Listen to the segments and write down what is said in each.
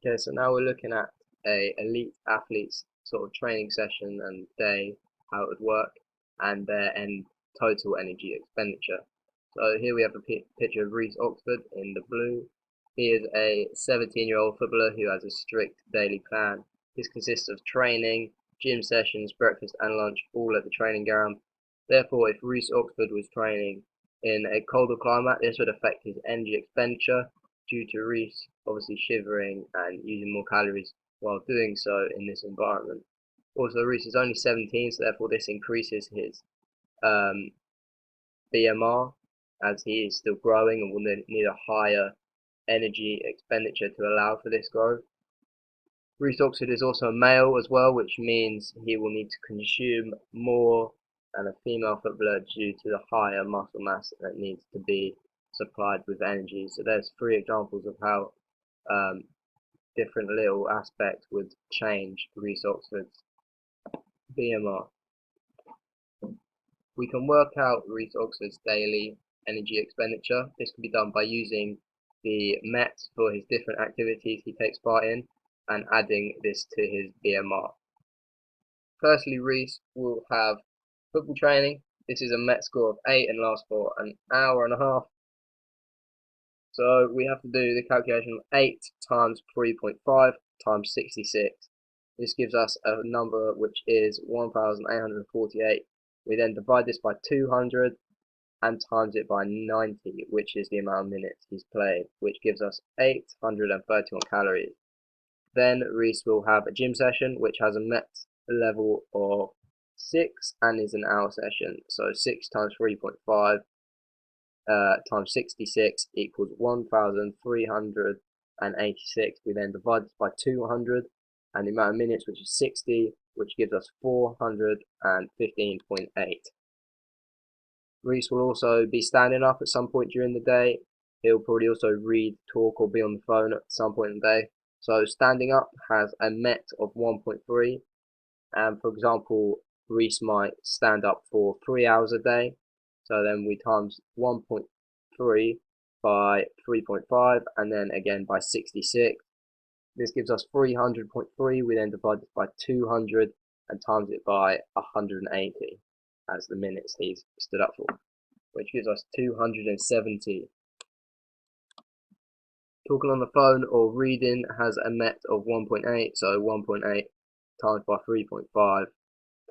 Okay, so now we're looking at a elite athlete's sort of training session and day, how it would work, and their end total energy expenditure. So here we have a picture of Reece Oxford in the blue. He is a 17-year-old footballer who has a strict daily plan. This consists of training, gym sessions, breakfast and lunch, all at the training ground. Therefore, if Reece Oxford was training in a colder climate, this would affect his energy expenditure due to Reece obviously shivering and using more calories while doing so in this environment. Also, Reece is only 17, so therefore this increases his um, BMR as he is still growing and will need a higher energy expenditure to allow for this growth. Reece Oxford is also a male as well, which means he will need to consume more than a female footballer due to the higher muscle mass that needs to be supplied with energy. So there's three examples of how different little aspects would change Reece Oxford's BMR. We can work out Reece Oxford's daily energy expenditure. This can be done by using the MET for his different activities he takes part in and adding this to his BMR. Firstly, Reece will have football training. This is a MET score of 8 and lasts for an hour and a half. So we have to do the calculation of 8 times 3.5 times 66. This gives us a number which is 1,848. We then divide this by 200 and times it by 90, which is the amount of minutes he's played, which gives us 831 calories. Then Reece will have a gym session which has a MET level of 6 and is an hour session. So 6 times 3.5 times 66 equals 1,386. We then divide this by 200 and the amount of minutes, which is 60, which gives us 415.8. Reece will also be standing up at some point during the day. He'll probably also read, talk, or be on the phone at some point in the day. So standing up has a MET of 1.3. And for example, Reece might stand up for 3 hours a day. So then we times 1.3 by 3.5 and then again by 66. This gives us 300.3. We then divide this by 200 and times it by 180 as the minutes he's stood up for, which gives us 270. Talking on the phone or reading has a MET of 1.8, so 1.8 times by 3.5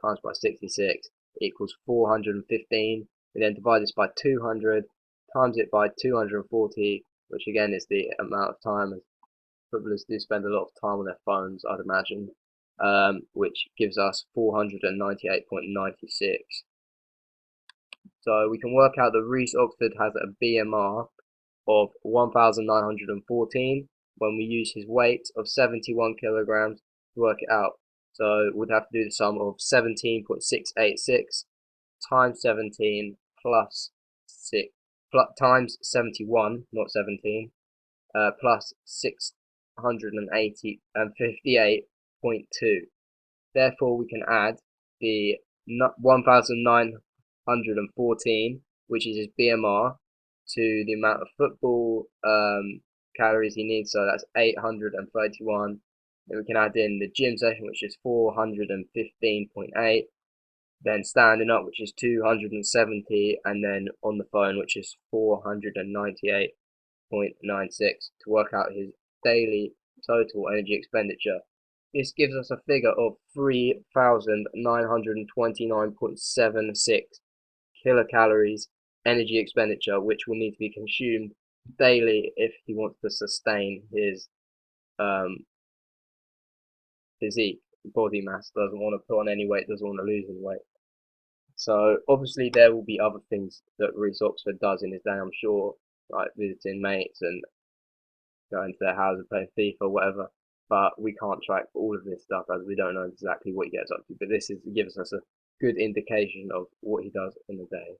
times by 66 equals 415. We then divide this by 200, times it by 240, which again is the amount of time, as footballers do spend a lot of time on their phones, I'd imagine, which gives us 498.96. So we can work out that Reece Oxford has a BMR of 1,914 when we use his weight of 71 kilograms to work it out. So we'd have to do the sum of 17.686 times 17 plus 6 times 71, not 17, plus 680 and 58.2. Therefore, we can add the 1,914, which is his BMR, to the amount of football calories he needs. So that's 831. Then we can add in the gym session, which is 415.8. Then standing up, which is 270, and then on the phone, which is 498.96, to work out his daily total energy expenditure. This gives us a figure of 3,929.76 kilocalories energy expenditure, which will need to be consumed daily if he wants to sustain his physique, body mass, doesn't want to put on any weight, doesn't want to lose any weight. So obviously there will be other things that Reece Oxford does in his day, I'm sure, like visiting mates and going to their house and playing FIFA or whatever. But we can't track all of this stuff as we don't know exactly what he gets up to. But this gives us a good indication of what he does in the day.